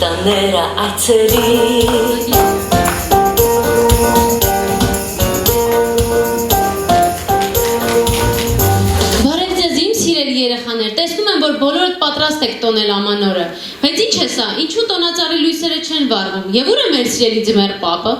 տները այցերի Բարև ձեզ իմ սիրելի երեխաներ, տեսնում եմ, որ բոլորդ պատրաստ պատրաստ եք տոնել ամանորը, բայց ինչ է սա, ինչու տոնածառի լույսերը չեն վառվում, և ուր է մեր սիրելի ձմեռ պապը։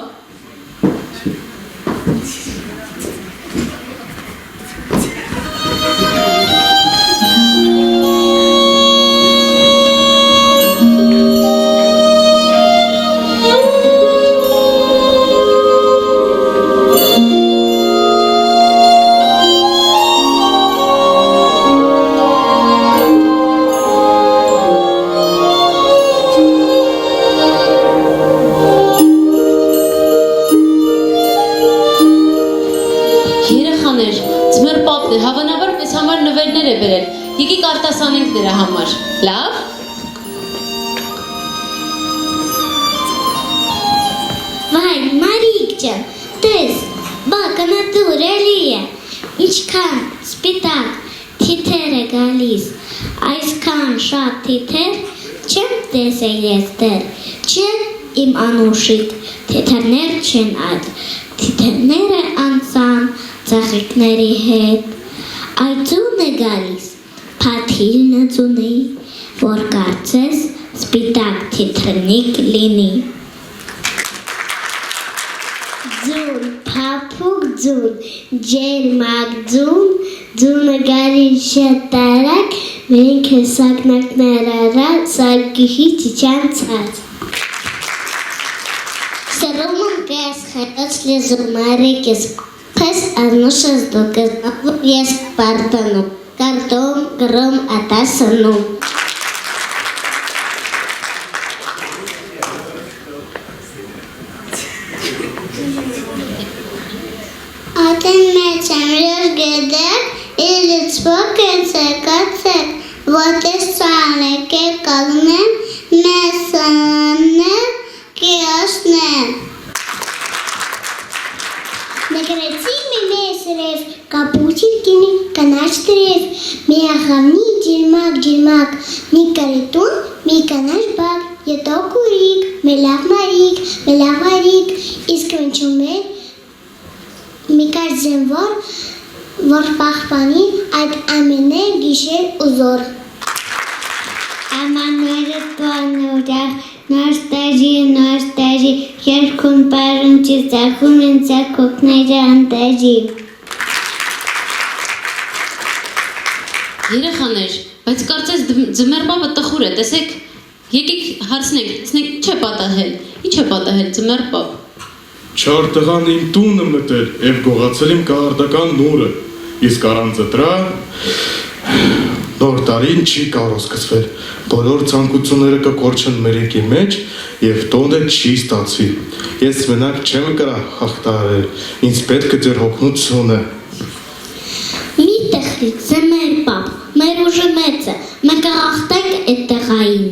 Հավանաբար մեզ համար նվերներ է բերել, եկեք արտասանենք նրա համար, լավ։ Վայ, Մարիկ ջան, տես, բականատուր էլի է, ինչքան սպիտակ թիթեր է գալիս, այսքան շատ թիթեր չեմ տեսել ես դեռ, չեն իմ անուշիկ, թիթերներ չեն այդ, թիթերները անցան ծաղիկների հետ, Այծուն է գալիս, փաթիլն ծունի, որ կարծես սպիտակ թիթրնիկ լինի։ Ձուն, փափուկ ձուն, ջերմակ ձուն, ձունը գալիս շատ տարակ, մենք է սակնակներ արար, սարկիհի չիչանցած։ Սրումն կես խետոց լեզումարիկ ես Պես անուշս դուկս նավու ես պարտանում, կարտում գրում ատասնում։ Ատեն մեծ եմ ես գետեր, իլից պոք ենցեկացեք, ոտես ծանեք է կալնեմ, մեսանեմ, կիոսնեմ։ Նգրեցի մի մեսրև, կապուչիր կինի կանաչ տրև, մի աղավնի ջիրմակ, մի կարետուն, մի կանաչ բակ, ետո կուրիկ, մելավ մարիկ, իսկ վնչում է մի կար զենվոր, որ պախպանի այդ ամենե գիշեր ուզոր։ Ամանորը պանուրախ, նոստաժի, երկուն պարունչի ծախում են ծակոքները անտաժի։ Երեխաներ, բայց կարծես ձմեռ պապը տխուր է, տեսեք, եկեք հարցնենք, ինչ է պատահել ձմեռ պապ։ Չար տղան իմ տունը մտել և գողացել իմ կահարդական նուրը, իսկ առանց դրա նոր տարին չի կարող սկսվել, բոլոր ցանկությունները կկորչեն մեր եկի մեջ և տոնը չի ստացվի, ես մենակ չեմ կրա հաղթարել, ինձ պետք է ձեր հոգնությունը։ Մի տխրից է մեր պապ, մեր ուժը մեծ է, մենք աղաղտենք այդ տղային։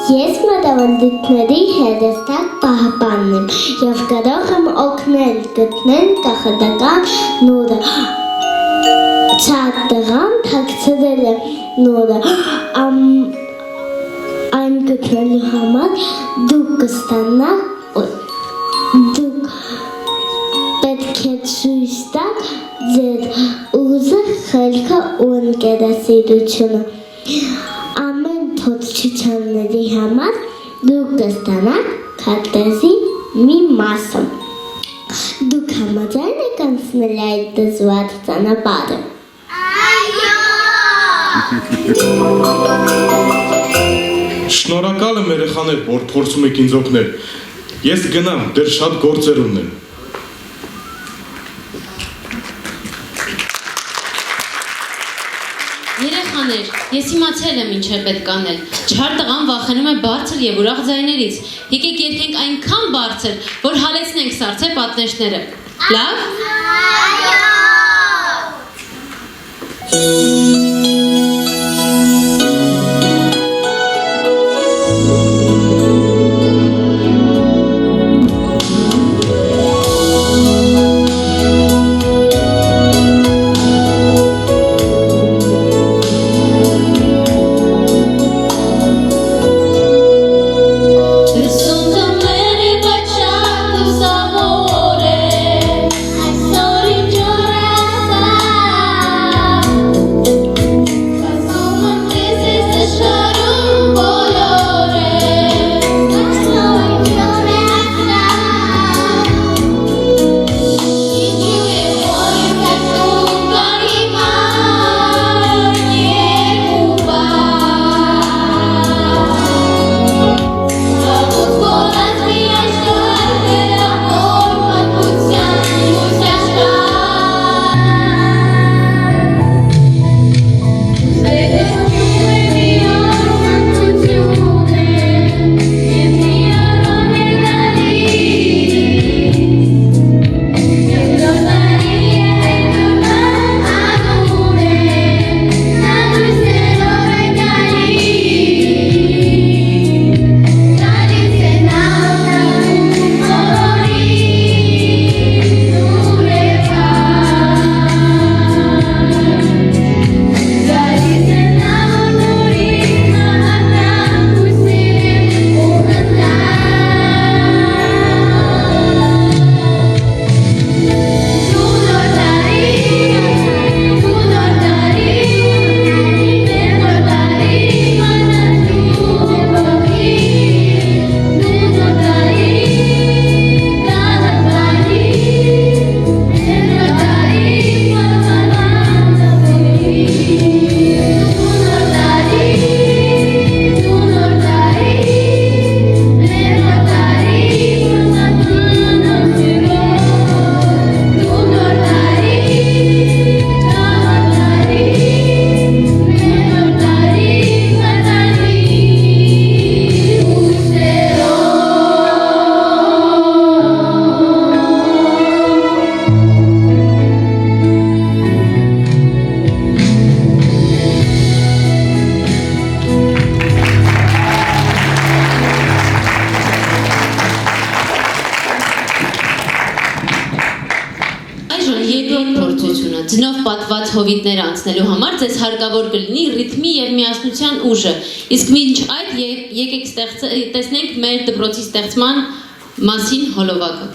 Ես մատավանդիկների հերեստակ պահապանն եմ և կարող եմ օգնել գտնել կախարդական նուրը։ Ցած տղան թաքցրել է նուրը, այն գտնելու համար դուք կստանաք, դուք պետք է ցույց տաք ձեր ուզը, խելքը ու ընկերասիրությունը։ Փոթչությունների համար դուք կստանաք քարտեզի մի մասը։ Դուք համաձայն եք անցնել այդ դժվար ճանապարհը։ Այո! Շնորհակալ եմ երեխաներ, որ փորձում եք ինձ օգնել։ Ես գնամ, դեռ շատ գործեր ունեմ։ Երեխաներ, ես իմացել եմ ինչ է պետք անել։ Չար տղան վախենում է բարձր և ուրախ ձայներից։ Եկեք երգենք այնքան բարձր, որ հալեցնենք սառցե պատնեշները։ Լավ։ ձնով պատված հովիտներ անցնելու համար ձեզ հարկավոր կլինի ռիթմի եւ միասնության ուժը։ Իսկ մինչ այդ եկեք տեսնենք մեր դպրոցի ստեղծման մասին հոլովակը։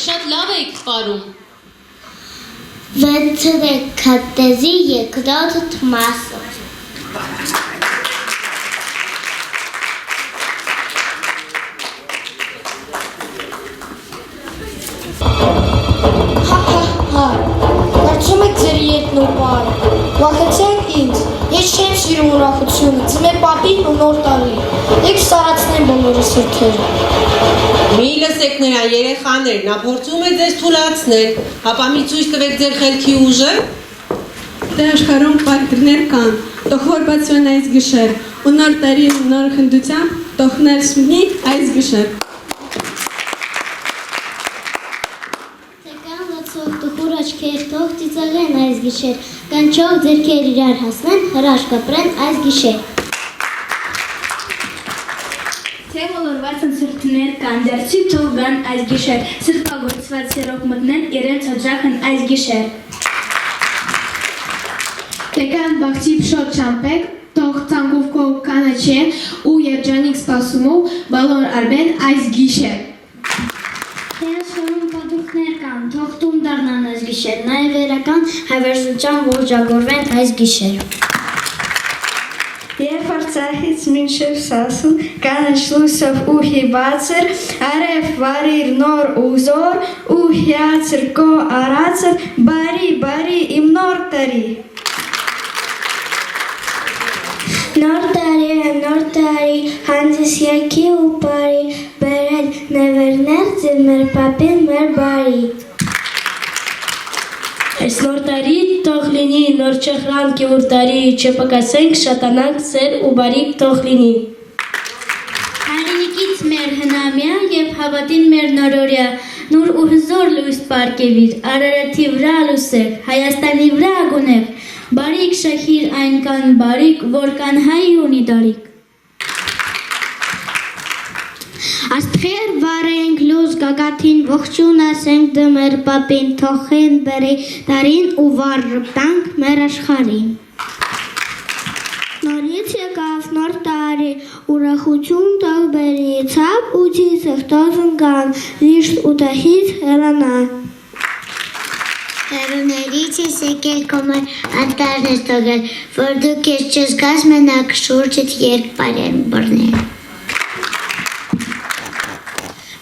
Շատ լավ եք պարում։ Վեցրեք քարտեզի երկրորդ մասը։ Կարծում եք ձեր ետն ու պարը, վախեցեք ինձ, ես չեմ սիրում ուրախությունը, ձմե պապին ու նոր տարի, եկ սարացնեմ բոլորի սրթերը։ Մի լսեք նրա երեխաներ, նա փորձում է ձեզ թուլացնել, հապա մի ցույց տվեք ձեր խելքի ուժը։ Դե աշխարհում պատկերներ կան, թող որ բացվեն այս գիշեր, ու նոր տարի նոր խնդությամբ թող ներս մտնի այս գիշեր։ Ցեկան լացող տխուր աչքեր թող ծիծաղեն այս գիշեր, կանչող ձեռքեր իրար հասնեն, հրաշք կապրեն այս գիշեր։ Թե ոլորված են սրտներ կան, դերցի թող գան այս գիշեր, սրտագործված սերով մտնեն իրենց օջախն այս գիշեր։ Տեկան բաղցի փշոտ չամպեք, թող ծանգով կող կանաչեն ու երջանիկ սպասումով բալոն արբեն այս գիշեր։ Թե աշխարհում պատուխներ կան, թող տուն դառնան այս գիշեր, նաև վերական հավերժության ողջագորվենք այս գիշեր։ Երբ Արցախից մինչև Սասուն կանաչ լույսով ու հիբացր, արև վարիր նոր ու զոր, ու հիացր կո արածր, բարի իմ նոր տարի։ Նոր տարի, հանդիս յակի ու բարի, բերել նևերներ ձեր մեր պապին մեր բարի։ Այս նոր տարի թող լինի նոր չեղրանք ու տարի, չպակասենք շատանանք սեր ու բարիք թող լինի։ Հայրենիքից մեր հնամյա եւ հավատին մեր նորորյա, նոր ու հզոր լույս պարգևիր, Արարատի վրա լուսեք, Հայաստանի վրա գունեք, բարիք շահիր այնքան բարիք, որքան հայ ունի դարիք։ Աստղեր վարենք լույս գագաթին, ողջուն ասենք դմեր պապին, թողին բերի տարին ու վար ռպտանք մեր աշխարհին։ Նորից եկավ նոր տարի, ուրախություն տող բերի, ցավ ու ցիզեղ տող ընկան, լիշտ ու տահից հեռանան։ Հեռուներից ես եկել կոմեր անտարն ես տողել, որ դուք ես չզգաս մենակ շուրջդ երկ բարեն բրնել։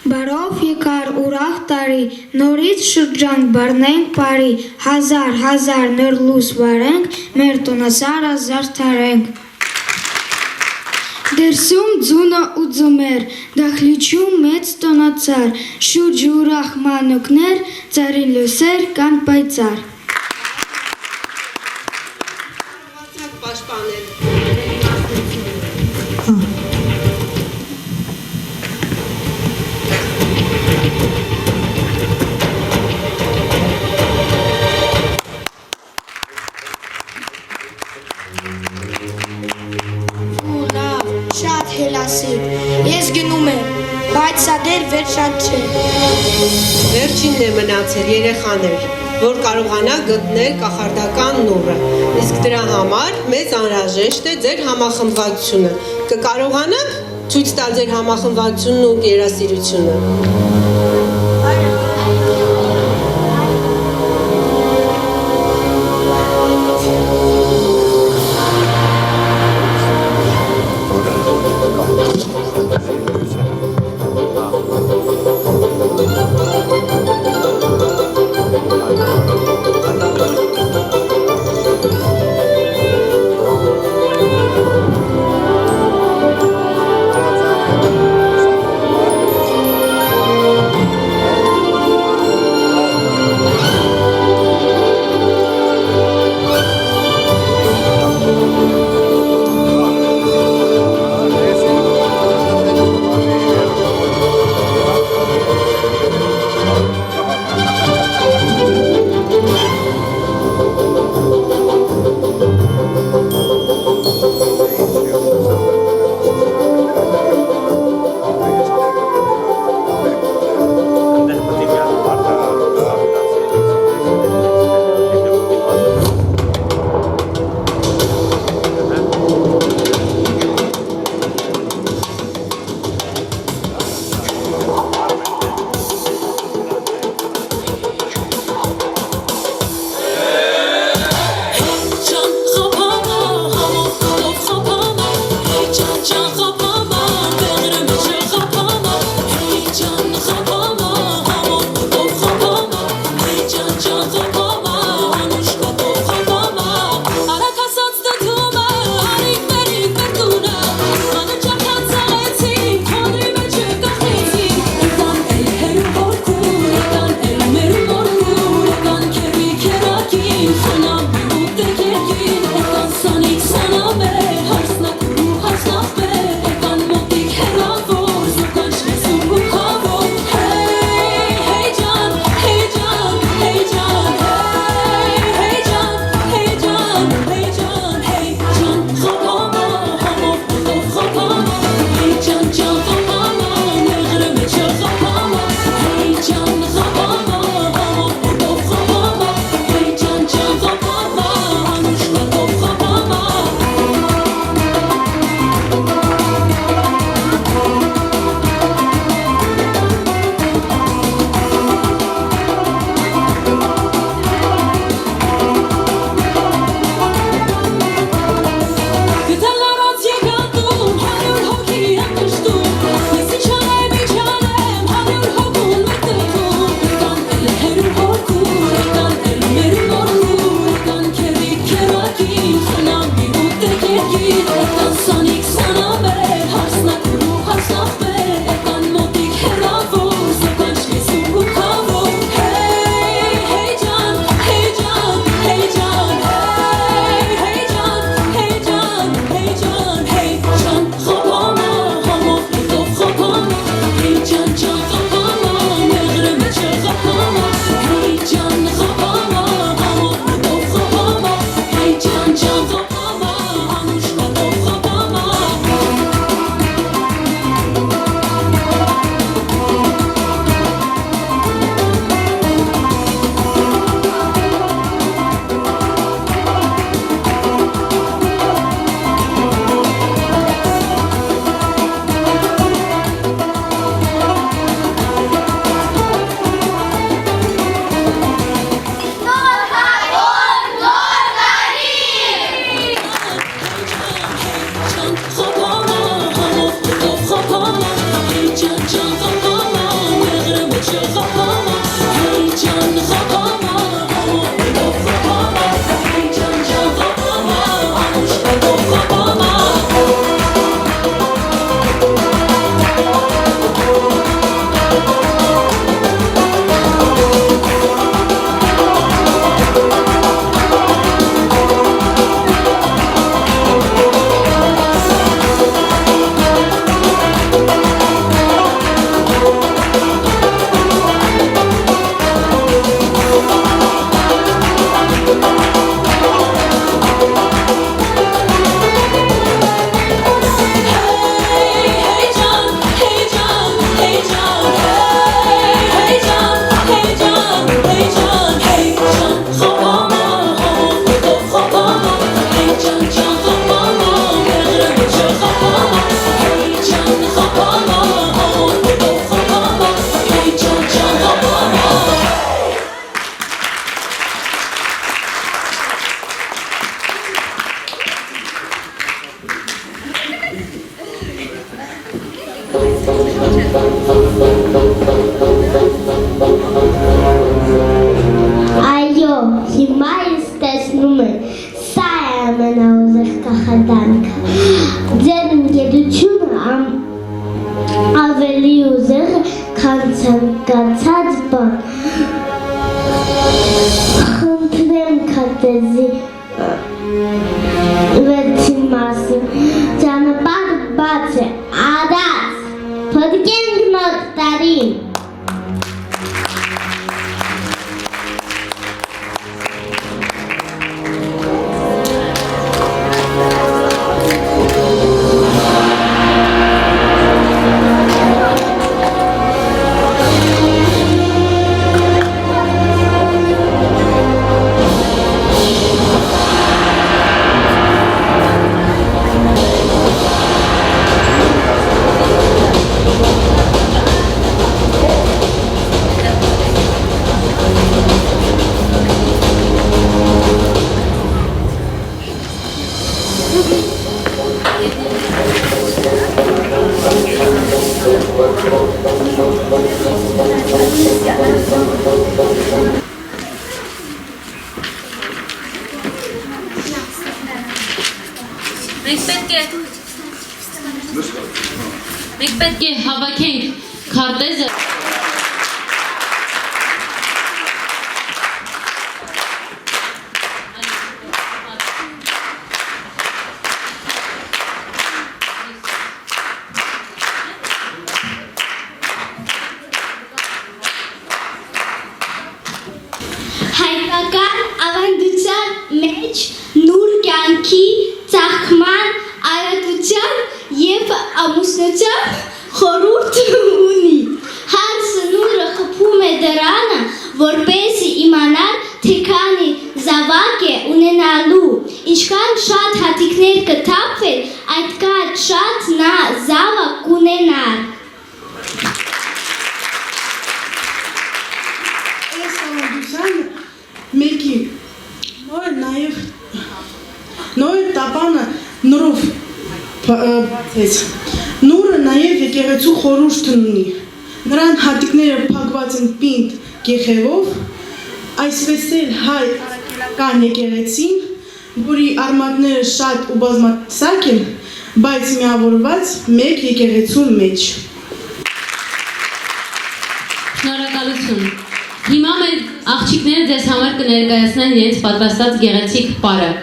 Բարով եկար ուրախ տարի, նորից շրջանք բռնենք բարի, հազար նոր լույս վարենք, մեր տոնասար զարդարենք։ Դրսում ձունը ու ձմեր, դահլիճում մեծ տոնացար, շուրջ ուրախ մանուկներ, ծարի լույսեր կան պայծառ։ Շատ հելասի, ես գնում եմ, բայց սա դեր վերջան չէ։ Վերջինն է մնացել երեխաներ, որ կարողանա գտնել կախարդական նուրը, իսկ դրա համար մեզ անհրաժեշտ է ձեր համախմբվածությունը, կկարողանաք ցույց տալ ձեր համախմբվածությունն ու երասիրությունը։ ցանկացած բան խնդրեմ քատեզի վերջին մասը ճանապարհ բաց է արած փոքենք նոր տարին Մենք պետք է հավաքենք քարտեզը հայկական ավանդության մեջ նուր կյանքի ծաղկման այրատության և ամուսնության խորհուրդ ունի։ Հանսը նուրը խփում է դռանը, որպեսզի իմանար, թե քանի զավակ է ունենալու, ինչքան շատ հատիկներ կթափվեն, այդքան շատ նա զավակ կունենար։ Այս ավանդությանը մեկի նոր տապանը նորով բացեց։ Նուրը նաև եկեղեցու խորհուրդն ունի։ Նրան հատիկները փակված են պինդ գեխևով, այսպես էլ հայ արաքելական եկեղեցին, որի արմատները շատ ու բազմատեսակ են, բայց միավորված մեկ եկեղեցու մեջ։ Շնորհակալություն։ Հիմա մեր աղջիկները ձեզ համար կներկայացնեն իրենց պատրաստած գեղեցիկ պարը։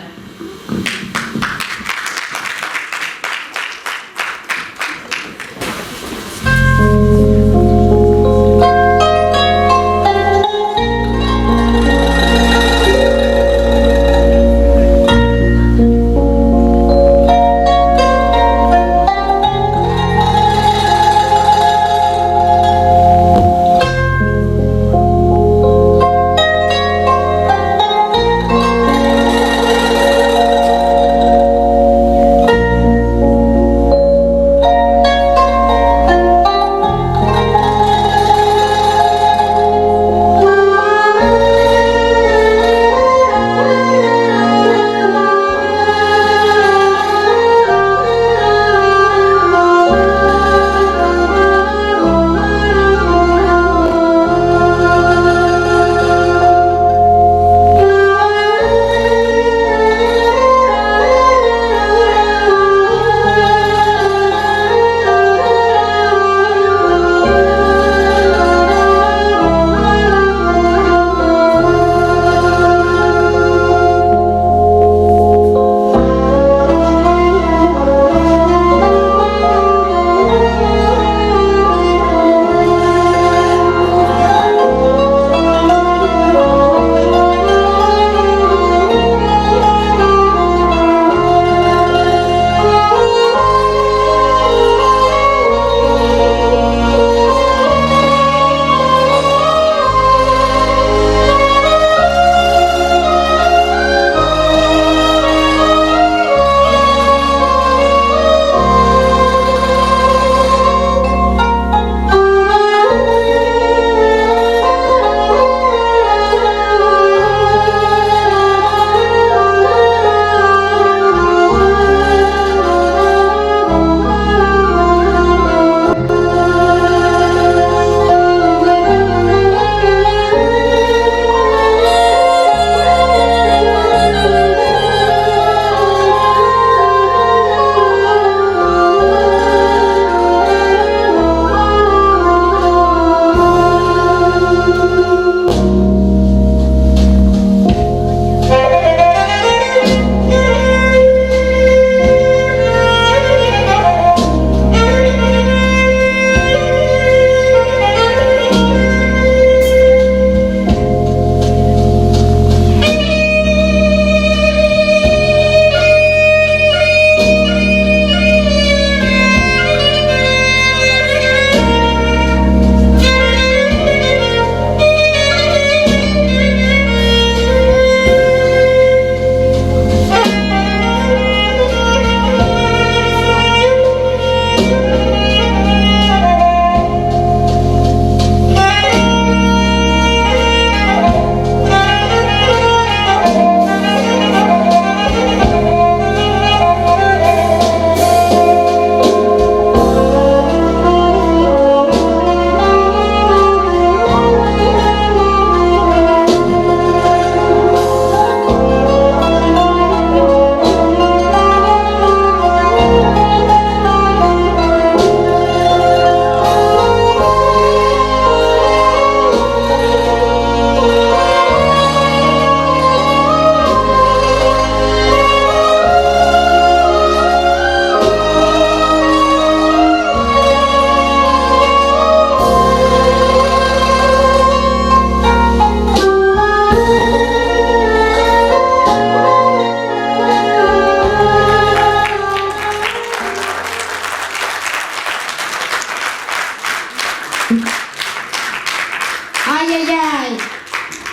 Այ,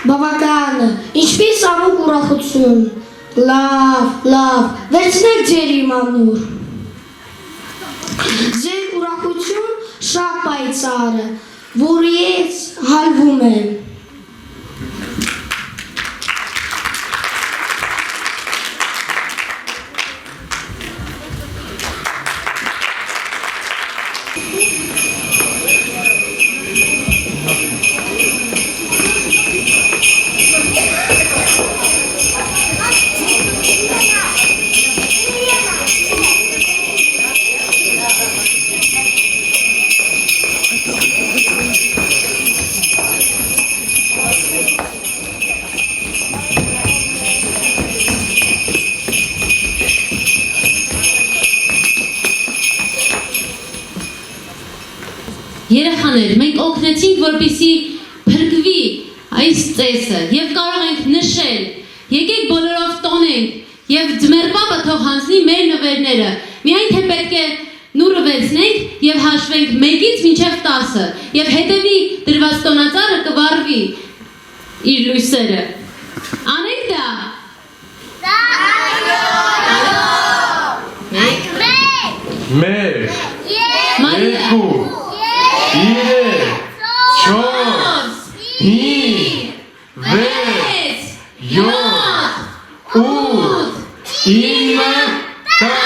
բավական, ինչպես ամուկ ուրախություն, լավ, վերցնեք ձեր իմանուր, ձեր ուրախություն շատ պայծառ է, որ ես հալվում եմ, Երեխաներ, մենք օգնեցինք, որպեսզի փրկվի այս ծեսը եւ կարող ենք նշել։ Եկեք բոլորով տոնենք եւ ձմեռ պապը թող հանձնի մեր նվերները։ Միայն թե պետք է նուրը վերցնենք եւ հաշվենք 1-ից մինչեւ 10 եւ հետեւի դրված տոնածառը կվառվի իր լույսերը։ Անենք դա։ Մեր, Մարիա, 3, 4, 5, 6, 7, 8, 9, 10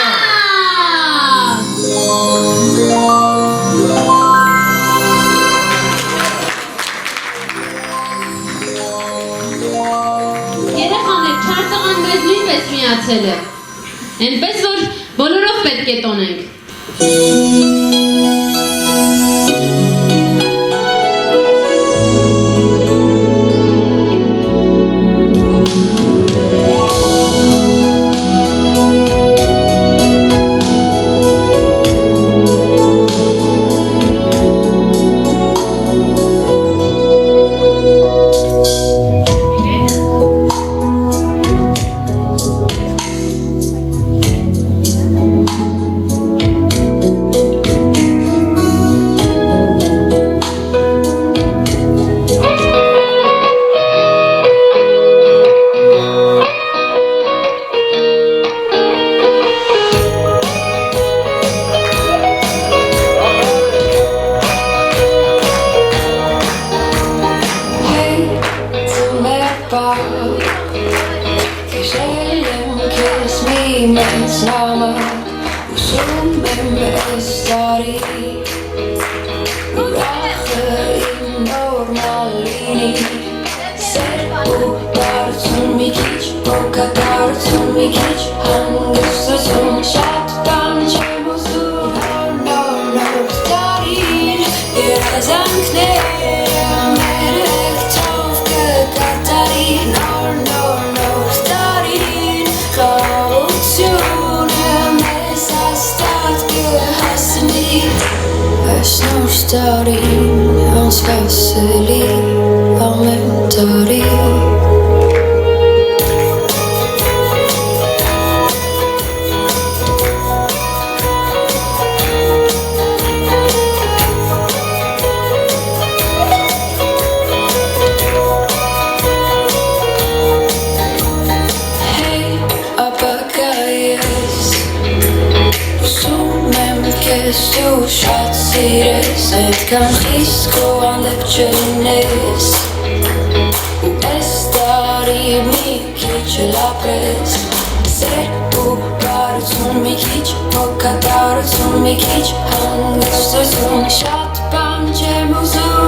երեխաներ, չար տղան մեզ նույնպես միացել է։ Այնպես որ բոլորով պետք է տոնենք։ Շատ բան չեմ ուզում